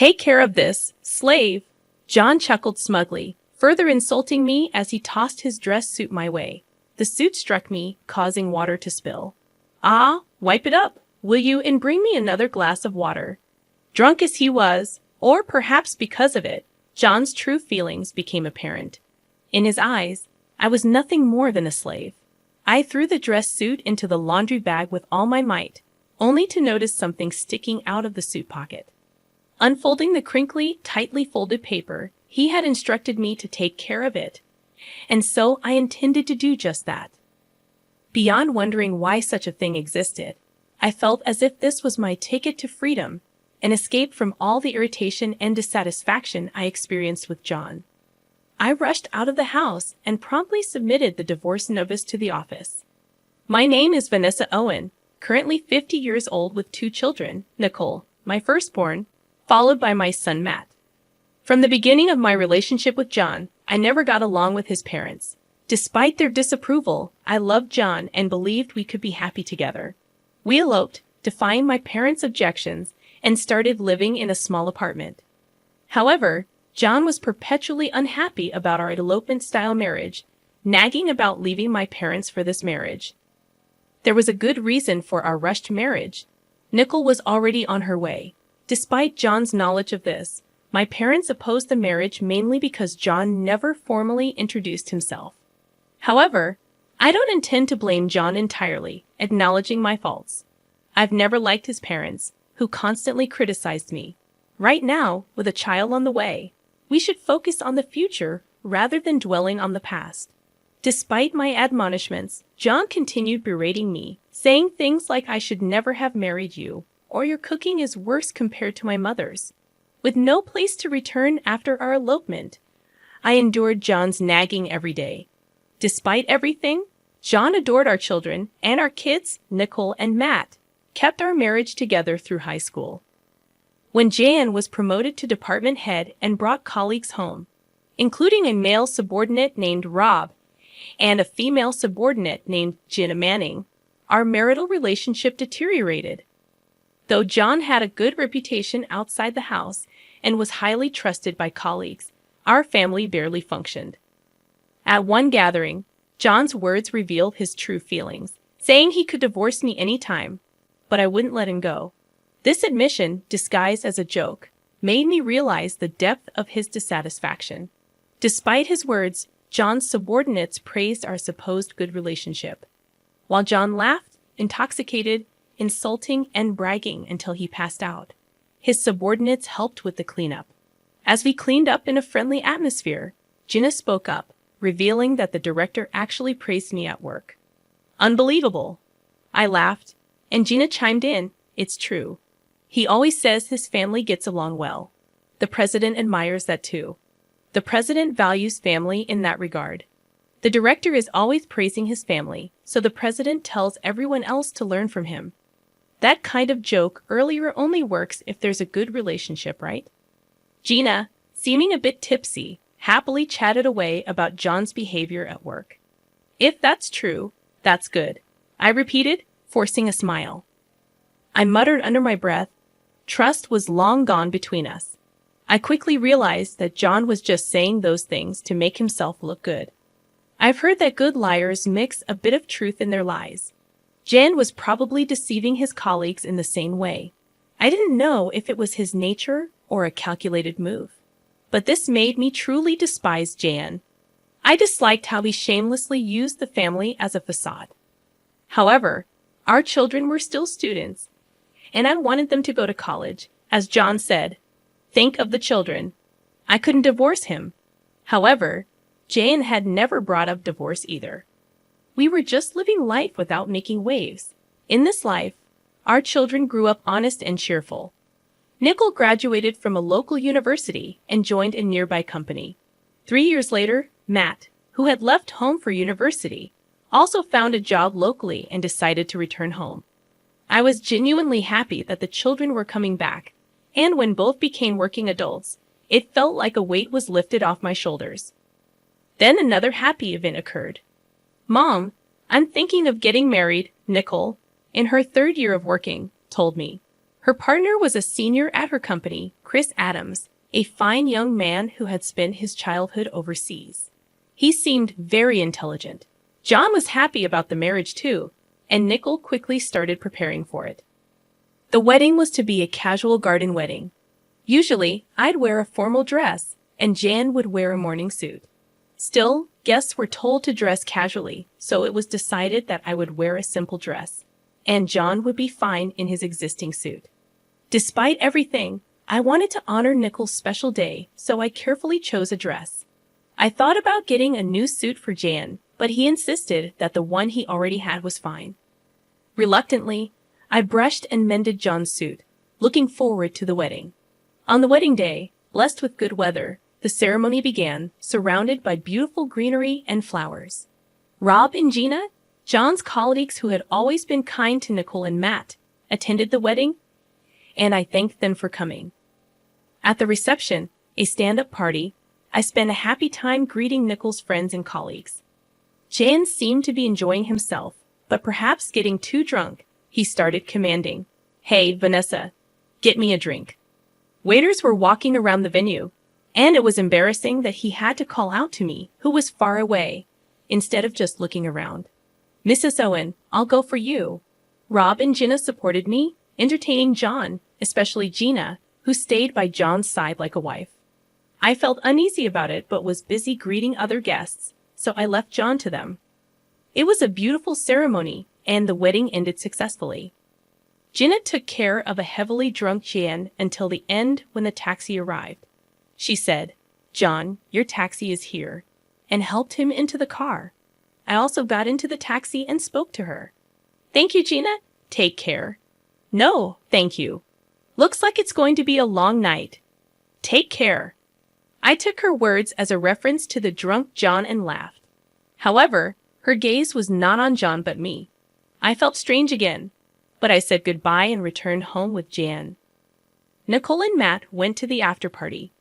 Take care of this, slave. John chuckled smugly, further insulting me as he tossed his dress suit my way. The suit struck me, causing water to spill. Ah, wipe it up, will you, and bring me another glass of water. Drunk as he was, or perhaps because of it, John's true feelings became apparent. In his eyes, I was nothing more than a slave. I threw the dress suit into the laundry bag with all my might, only to notice something sticking out of the suit pocket. Unfolding the crinkly, tightly folded paper, he had instructed me to take care of it, and so I intended to do just that. Beyond wondering why such a thing existed, I felt as if this was my ticket to freedom, an escape from all the irritation and dissatisfaction I experienced with John. I rushed out of the house and promptly submitted the divorce notice to the office. My name is Vanessa Owen, currently 50 years old with 2 children, Nicole, my firstborn, followed by my son Matt. From the beginning of my relationship with John, I never got along with his parents. Despite their disapproval, I loved John and believed we could be happy together. We eloped, defying my parents' objections, and started living in a small apartment. However, John was perpetually unhappy about our elopement-style marriage, nagging about leaving my parents for this marriage. There was a good reason for our rushed marriage. Nicole was already on her way. Despite John's knowledge of this, my parents opposed the marriage mainly because John never formally introduced himself. However, I don't intend to blame John entirely, acknowledging my faults. I've never liked his parents, who constantly criticized me. Right now, with a child on the way, we should focus on the future rather than dwelling on the past. Despite my admonishments, John continued berating me, saying things like I should never have married you, or your cooking is worse compared to my mother's. With no place to return after our elopement, I endured John's nagging every day. Despite everything, John adored our children, and our kids, Nicole and Matt, kept our marriage together through high school. When Jan was promoted to department head and brought colleagues home, including a male subordinate named Rob and a female subordinate named Jenna Manning, our marital relationship deteriorated. Though John had a good reputation outside the house and was highly trusted by colleagues, our family barely functioned. At one gathering, John's words revealed his true feelings, saying he could divorce me any time, but I wouldn't let him go. This admission, disguised as a joke, made me realize the depth of his dissatisfaction. Despite his words, John's subordinates praised our supposed good relationship, while John laughed, intoxicated, insulting, and bragging until he passed out. His subordinates helped with the cleanup. As we cleaned up in a friendly atmosphere, Jenna spoke up, revealing that the director actually praised me at work. Unbelievable! I laughed, and Gina chimed in, it's true. He always says his family gets along well. The president admires that too. The president values family in that regard. The director is always praising his family, so the president tells everyone else to learn from him. That kind of joke earlier only works if there's a good relationship, right? Gina, seeming a bit tipsy, happily chatted away about John's behavior at work. If that's true, that's good, I repeated, forcing a smile. I muttered under my breath, trust was long gone between us. I quickly realized that John was just saying those things to make himself look good. I've heard that good liars mix a bit of truth in their lies. Jan was probably deceiving his colleagues in the same way. I didn't know if it was his nature or a calculated move. But this made me truly despise Jan. I disliked how he shamelessly used the family as a facade. However, our children were still students, and I wanted them to go to college. As John said, think of the children. I couldn't divorce him. However, Jan had never brought up divorce either. We were just living life without making waves. In this life, our children grew up honest and cheerful. Nicole graduated from a local university and joined a nearby company. 3 years later, Matt, who had left home for university, also found a job locally and decided to return home. I was genuinely happy that the children were coming back, and when both became working adults, it felt like a weight was lifted off my shoulders. Then another happy event occurred. Mom, I'm thinking of getting married, Nicole, in her 3rd year of working, told me. Her partner was a senior at her company, Chris Adams, a fine young man who had spent his childhood overseas. He seemed very intelligent. John was happy about the marriage too, and Nicole quickly started preparing for it. The wedding was to be a casual garden wedding. Usually, I'd wear a formal dress, and Jan would wear a morning suit. Still, guests were told to dress casually, so it was decided that I would wear a simple dress, and John would be fine in his existing suit. Despite everything, I wanted to honor Nicole's special day, so I carefully chose a dress. I thought about getting a new suit for Jan, but he insisted that the one he already had was fine. Reluctantly, I brushed and mended John's suit, looking forward to the wedding. On the wedding day, blessed with good weather, the ceremony began, surrounded by beautiful greenery and flowers. Rob and Gina, John's colleagues who had always been kind to Nicole and Matt, attended the wedding, and I thanked them for coming. At the reception, a stand-up party, I spent a happy time greeting Nicole's friends and colleagues. Jan seemed to be enjoying himself, but perhaps getting too drunk, he started commanding, "Hey, Vanessa, get me a drink." Waiters were walking around the venue, and it was embarrassing that he had to call out to me, who was far away, instead of just looking around. "Mrs. Owen, I'll go for you." Rob and Gina supported me, entertaining John, especially Gina, who stayed by John's side like a wife. I felt uneasy about it but was busy greeting other guests, so I left John to them. It was a beautiful ceremony, and the wedding ended successfully. Gina took care of a heavily drunk Jan until the end when the taxi arrived. She said, "John, your taxi is here," and helped him into the car. I also got into the taxi and spoke to her. "Thank you, Gina. Take care." "No, thank you. Looks like it's going to be a long night. Take care." I took her words as a reference to the drunk John and laughed. However, her gaze was not on John but me. I felt strange again, but I said goodbye and returned home with Jan. Nicole and Matt went to the after-party.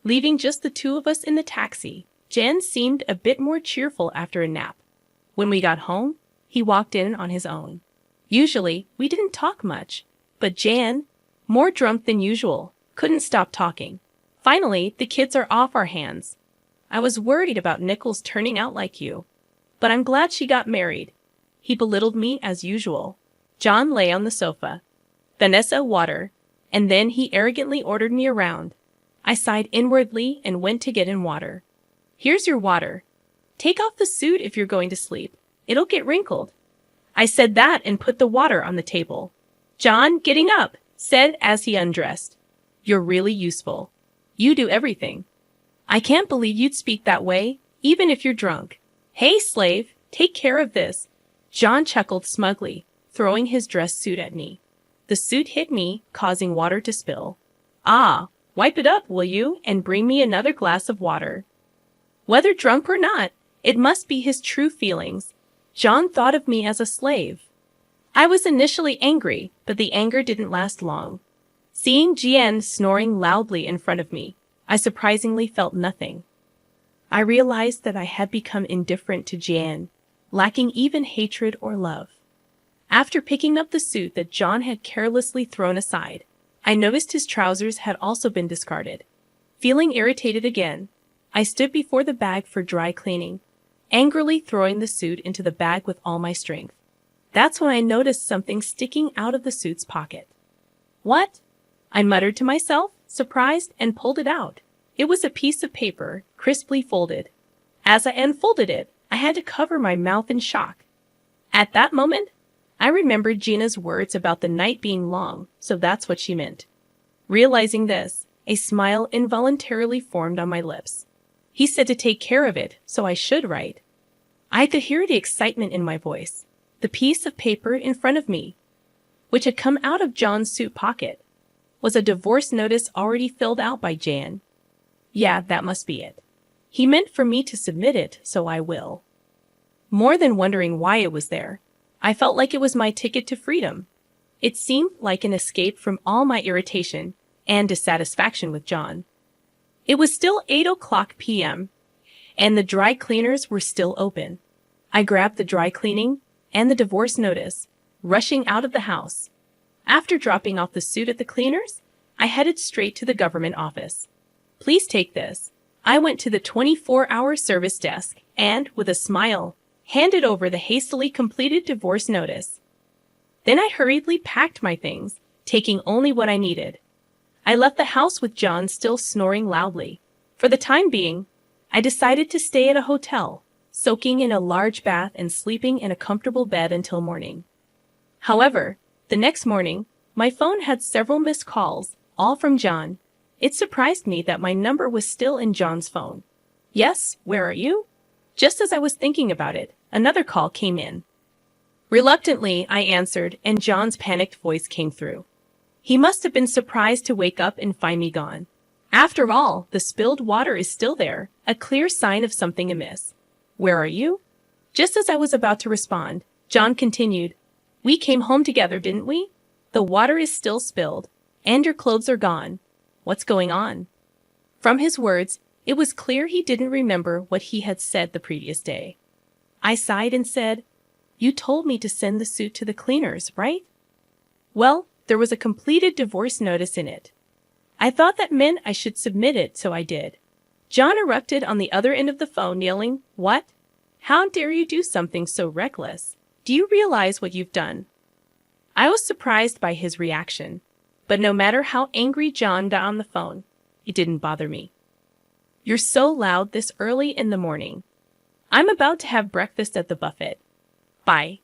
Leaving just the two of us in the taxi, Jan seemed a bit more cheerful after a nap. When we got home, he walked in on his own. Usually, we didn't talk much, but Jan, more drunk than usual, couldn't stop talking. Finally, the kids are off our hands. I was worried about Nicole's turning out like you, but I'm glad she got married. He belittled me as usual. John lay on the sofa. "Vanessa, water," and then he arrogantly ordered me around. I sighed inwardly and went to get in water. "Here's your water. Take off the suit if you're going to sleep. It'll get wrinkled." I said that and put the water on the table. John, getting up, said as he undressed, "You're really useful. You do everything." "I can't believe you'd speak that way, even if you're drunk." "Hey, slave, take care of this." John chuckled smugly, throwing his dress suit at me. The suit hit me, causing water to spill. "Ah, wipe it up, will you, and bring me another glass of water." Whether drunk or not, it must be his true feelings. John thought of me as a slave. I was initially angry, but the anger didn't last long. Seeing Jan snoring loudly in front of me, I surprisingly felt nothing. I realized that I had become indifferent to Jan, lacking even hatred or love. After picking up the suit that John had carelessly thrown aside, I noticed his trousers had also been discarded. Feeling irritated again, I stood before the bag for dry cleaning, angrily throwing the suit into the bag with all my strength. That's when I noticed something sticking out of the suit's pocket. "What?" I muttered to myself, surprised, and pulled it out. It was a piece of paper, crisply folded. As I unfolded it, I had to cover my mouth in shock. At that moment, I remembered Gina's words about the night being long, so that's what she meant. Realizing this, a smile involuntarily formed on my lips. He said to take care of it, so I should, right? I could hear the excitement in my voice. The piece of paper in front of me, which had come out of John's suit pocket, was a divorce notice already filled out by Jan. Yeah, that must be it. He meant for me to submit it, so I will. More than wondering why it was there, I felt like it was my ticket to freedom. It seemed like an escape from all my irritation and dissatisfaction with John. It was still 8:00 p.m., and the dry cleaners were still open. I grabbed the dry cleaning and the divorce notice, rushing out of the house. After dropping off the suit at the cleaners, I headed straight to the government office. Please take this. I went to the 24-hour service desk and, with a smile, handed over the hastily completed divorce notice. Then I hurriedly packed my things, taking only what I needed. I left the house with John still snoring loudly. For the time being, I decided to stay at a hotel, soaking in a large bath and sleeping in a comfortable bed until morning. However, the next morning, my phone had several missed calls, all from John. It surprised me that my number was still in John's phone. Yes, where are you? Just as I was thinking about it, another call came in. Reluctantly, I answered, and John's panicked voice came through. He must have been surprised to wake up and find me gone. After all, the spilled water is still there, a clear sign of something amiss. Where are you? Just as I was about to respond, John continued, We came home together, didn't we? The water is still spilled, and your clothes are gone. What's going on? From his words, it was clear he didn't remember what he had said the previous day. I sighed and said, You told me to send the suit to the cleaners, right? Well, there was a completed divorce notice in it. I thought that meant I should submit it, so I did. John erupted on the other end of the phone, yelling, What? How dare you do something so reckless? Do you realize what you've done? I was surprised by his reaction, but no matter how angry John got on the phone, it didn't bother me. You're so loud this early in the morning. I'm about to have breakfast at the buffet. Bye.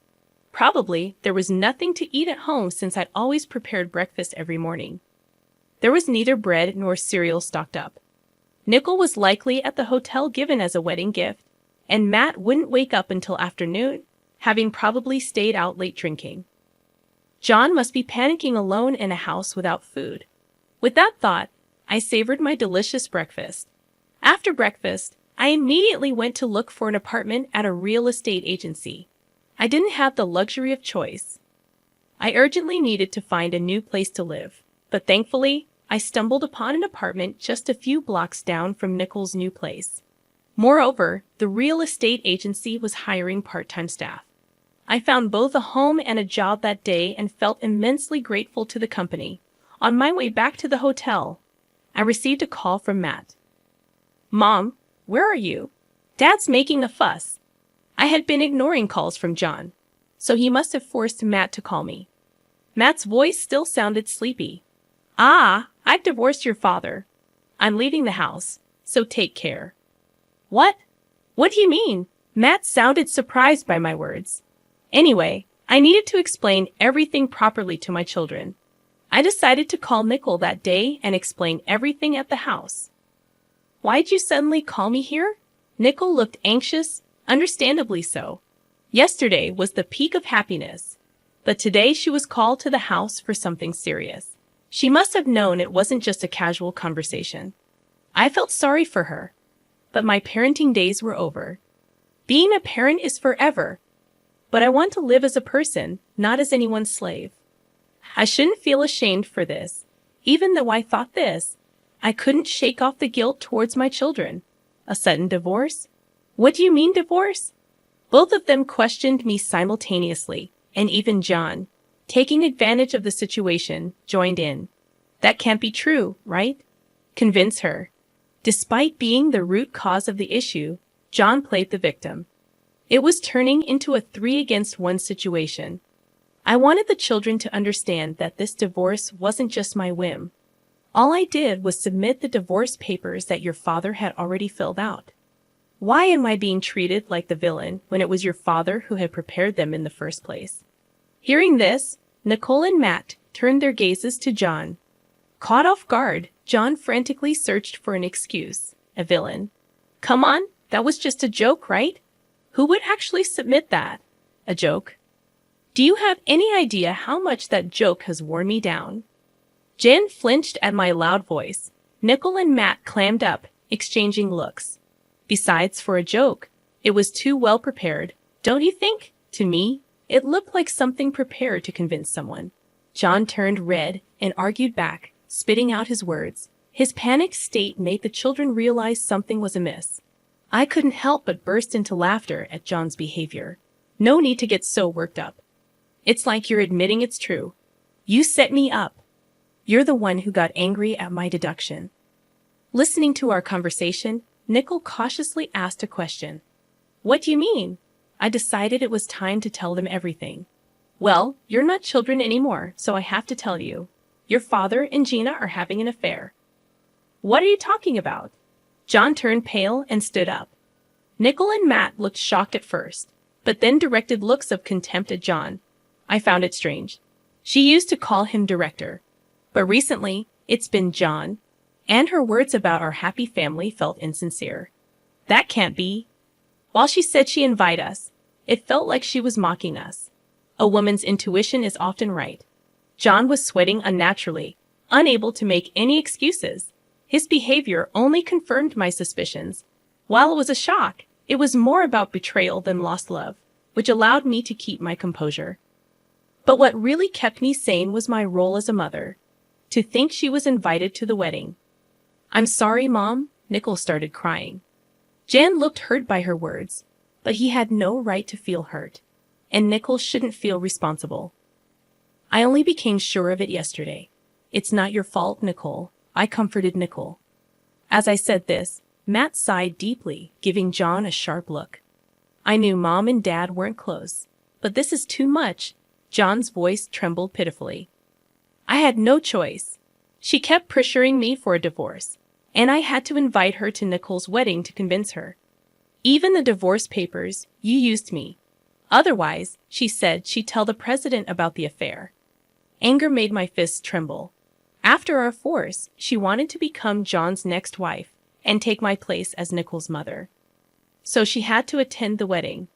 Probably there was nothing to eat at home since I'd always prepared breakfast every morning. There was neither bread nor cereal stocked up. Nickel was likely at the hotel given as a wedding gift, and Matt wouldn't wake up until afternoon, having probably stayed out late drinking. John must be panicking alone in a house without food. With that thought, I savored my delicious breakfast. After breakfast, I immediately went to look for an apartment at a real estate agency. I didn't have the luxury of choice. I urgently needed to find a new place to live, but thankfully, I stumbled upon an apartment just a few blocks down from Nickel's new place. Moreover, the real estate agency was hiring part-time staff. I found both a home and a job that day and felt immensely grateful to the company. On my way back to the hotel, I received a call from Matt. Mom, where are you? Dad's making a fuss. I had been ignoring calls from John, so he must have forced Matt to call me. Matt's voice still sounded sleepy. I've divorced your father. I'm leaving the house, so take care. What? What do you mean? Matt sounded surprised by my words. Anyway, I needed to explain everything properly to my children. I decided to call Nickel that day and explain everything at the house. Why'd you suddenly call me here? Nickel looked anxious, understandably so. Yesterday was the peak of happiness, but today she was called to the house for something serious. She must have known it wasn't just a casual conversation. I felt sorry for her, but my parenting days were over. Being a parent is forever, but I want to live as a person, not as anyone's slave. I shouldn't feel ashamed for this. Even though I thought this, I couldn't shake off the guilt towards my children. A sudden divorce? What do you mean divorce? Both of them questioned me simultaneously, and even John, taking advantage of the situation, joined in. That can't be true, right? Convince her. Despite being the root cause of the issue, John played the victim. It was turning into a 3-against-1 situation. I wanted the children to understand that this divorce wasn't just my whim. All I did was submit the divorce papers that your father had already filled out. Why am I being treated like the villain when it was your father who had prepared them in the first place? Hearing this, Nicole and Matt turned their gazes to John. Caught off guard, John frantically searched for an excuse. A villain. Come on, that was just a joke, right? Who would actually submit that? A joke. Do you have any idea how much that joke has worn me down? Jen flinched at my loud voice. Nicole and Matt clammed up, exchanging looks. Besides, for a joke, it was too well prepared, don't you think? To me, it looked like something prepared to convince someone. John turned red and argued back, spitting out his words. His panicked state made the children realize something was amiss. I couldn't help but burst into laughter at John's behavior. No need to get so worked up. It's like you're admitting it's true. You set me up. You're the one who got angry at my deduction. Listening to our conversation, Nicole cautiously asked a question. What do you mean? I decided it was time to tell them everything. Well, you're not children anymore, so I have to tell you. Your father and Gina are having an affair. What are you talking about? John turned pale and stood up. Nicole and Matt looked shocked at first, but then directed looks of contempt at John. I found it strange. She used to call him director, but recently it's been John, and her words about our happy family felt insincere. That can't be. While she said she'd invite us, it felt like she was mocking us. A woman's intuition is often right. John was sweating unnaturally, unable to make any excuses. His behavior only confirmed my suspicions. While it was a shock, it was more about betrayal than lost love, which allowed me to keep my composure. But what really kept me sane was my role as a mother. To think she was invited to the wedding. I'm sorry, Mom, Nicole started crying. Jan looked hurt by her words, but he had no right to feel hurt, and Nicole shouldn't feel responsible. I only became sure of it yesterday. It's not your fault, Nicole, I comforted Nicole. As I said this, Matt sighed deeply, giving John a sharp look. I knew Mom and Dad weren't close, but this is too much. John's voice trembled pitifully. I had no choice. She kept pressuring me for a divorce, and I had to invite her to Nicole's wedding to convince her. Even the divorce papers, you used me. Otherwise, she said she'd tell the president about the affair. Anger made my fists tremble. After our force, she wanted to become John's next wife and take my place as Nicole's mother. So she had to attend the wedding.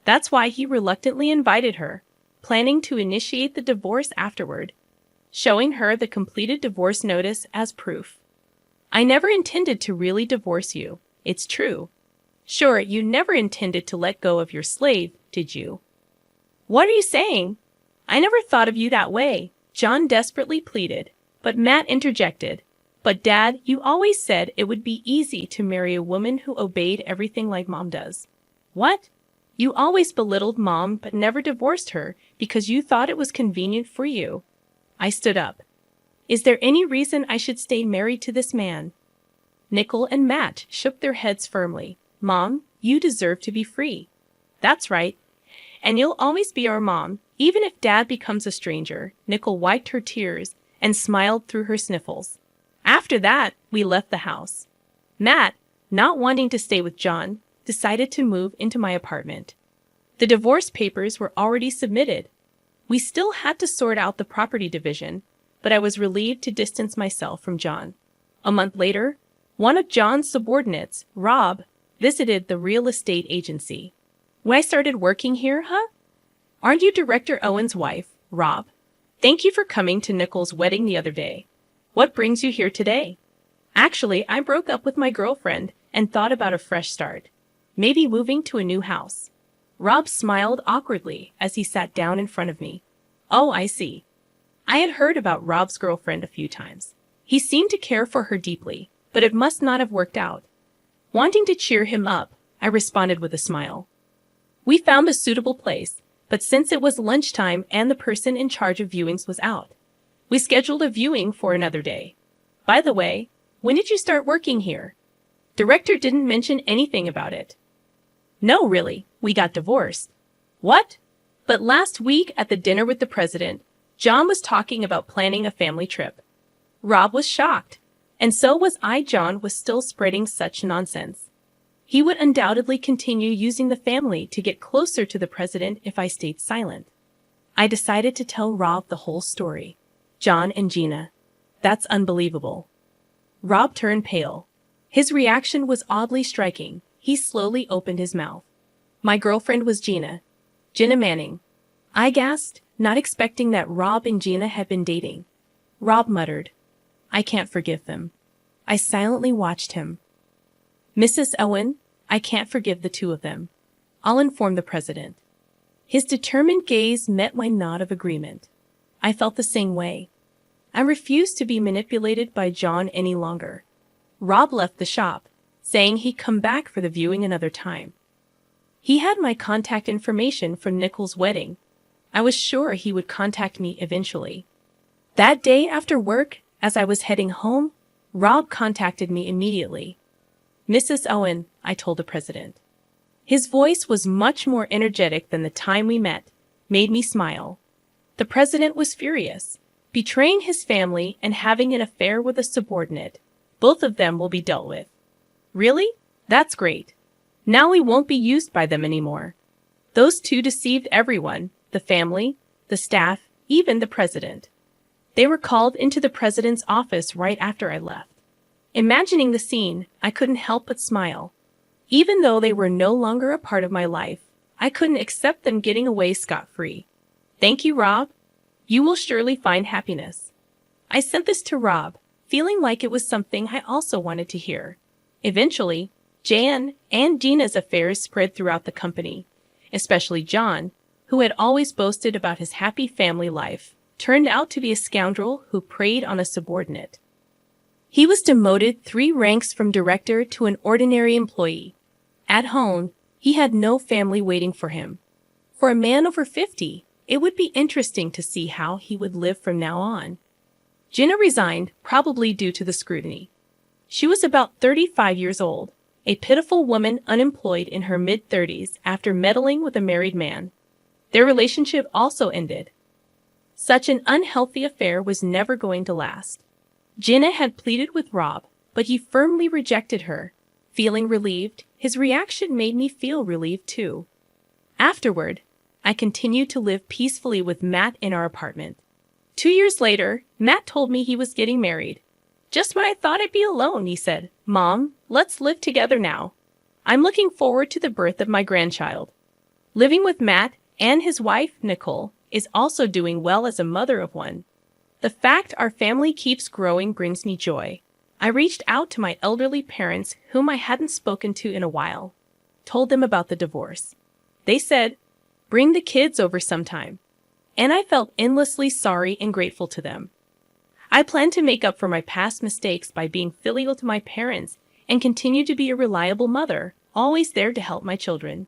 That's why he reluctantly invited her, planning to initiate the divorce afterward, showing her the completed divorce notice as proof. I never intended to really divorce you, it's true. Sure, you never intended to let go of your slave, did you? What are you saying? I never thought of you that way, John desperately pleaded, but Matt interjected. But Dad, you always said it would be easy to marry a woman who obeyed everything like Mom does. What? You always belittled Mom but never divorced her because you thought it was convenient for you. I stood up. Is there any reason I should stay married to this man? Nicole and Matt shook their heads firmly. Mom, you deserve to be free. That's right. And you'll always be our mom, even if Dad becomes a stranger. Nicole wiped her tears and smiled through her sniffles. After that, we left the house. Matt, not wanting to stay with John, decided to move into my apartment. The divorce papers were already submitted. We still had to sort out the property division, but I was relieved to distance myself from John. A month later, one of John's subordinates, Rob, visited the real estate agency. When I started working here, huh? Aren't you Director Owen's wife, Rob? Thank you for coming to Nicole's wedding the other day. What brings you here today? Actually, I broke up with my girlfriend and thought about a fresh start. Maybe moving to a new house. Rob smiled awkwardly as he sat down in front of me. Oh, I see. I had heard about Rob's girlfriend a few times. He seemed to care for her deeply, but it must not have worked out. Wanting to cheer him up, I responded with a smile. We found a suitable place, but since it was lunchtime and the person in charge of viewings was out, we scheduled a viewing for another day. By the way, when did you start working here? Director didn't mention anything about it. No, really, we got divorced. What? But last week at the dinner with the president, John was talking about planning a family trip. Rob was shocked, and so was I. John was still spreading such nonsense. He would undoubtedly continue using the family to get closer to the president if I stayed silent. I decided to tell Rob the whole story. John and Gina. That's unbelievable. Rob turned pale. His reaction was oddly striking. He slowly opened his mouth. My girlfriend was Gina. Gina Manning. I gasped, not expecting that Rob and Gina had been dating. Rob muttered, I can't forgive them. I silently watched him. Mrs. Owen, I can't forgive the two of them. I'll inform the president. His determined gaze met my nod of agreement. I felt the same way. I refused to be manipulated by John any longer. Rob left the shop, saying he'd come back for the viewing another time. He had my contact information from Nicole's wedding. I was sure he would contact me eventually. That day after work, as I was heading home, Rob contacted me immediately. "Mrs. Owen," I told the president. His voice was much more energetic than the time we met, made me smile. The president was furious. Betraying his family and having an affair with a subordinate. Both of them will be dealt with. Really? That's great. Now we won't be used by them anymore. Those two deceived everyone, the family, the staff, even the president. They were called into the president's office right after I left. Imagining the scene, I couldn't help but smile. Even though they were no longer a part of my life, I couldn't accept them getting away scot-free. Thank you, Rob. You will surely find happiness. I sent this to Rob, feeling like it was something I also wanted to hear. Eventually, Jan and Gina's affairs spread throughout the company, especially John, who had always boasted about his happy family life, turned out to be a scoundrel who preyed on a subordinate. He was demoted 3 ranks from director to an ordinary employee. At home, he had no family waiting for him. For a man over 50, it would be interesting to see how he would live from now on. Gina resigned, probably due to the scrutiny. She was about 35 years old, a pitiful woman unemployed in her mid-30s after meddling with a married man. Their relationship also ended. Such an unhealthy affair was never going to last. Gina had pleaded with Rob, but he firmly rejected her. Feeling relieved, his reaction made me feel relieved too. Afterward, I continued to live peacefully with Matt in our apartment. 2 years later, Matt told me he was getting married. Just when I thought I'd be alone, he said, "Mom, let's live together now. I'm looking forward to the birth of my grandchild." Living with Matt and his wife, Nicole, is also doing well as a mother of one. The fact our family keeps growing brings me joy. I reached out to my elderly parents whom I hadn't spoken to in a while. Told them about the divorce. They said, "Bring the kids over sometime." And I felt endlessly sorry and grateful to them. I plan to make up for my past mistakes by being filial to my parents and continue to be a reliable mother, always there to help my children.